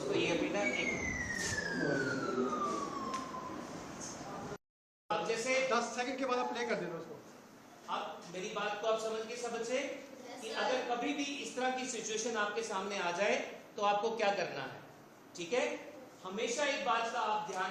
तो ये बेटा एक अब जैसे 10 सेकंड के बाद आप प्ले कर देना उसको। अब मेरी बात को आप समझ गए सब बच्चे कि अगर कभी भी इस तरह की सिचुएशन आपके सामने आ जाए तो आपको क्या करना है। ठीक है, हमेशा एक बात का आप ध्यान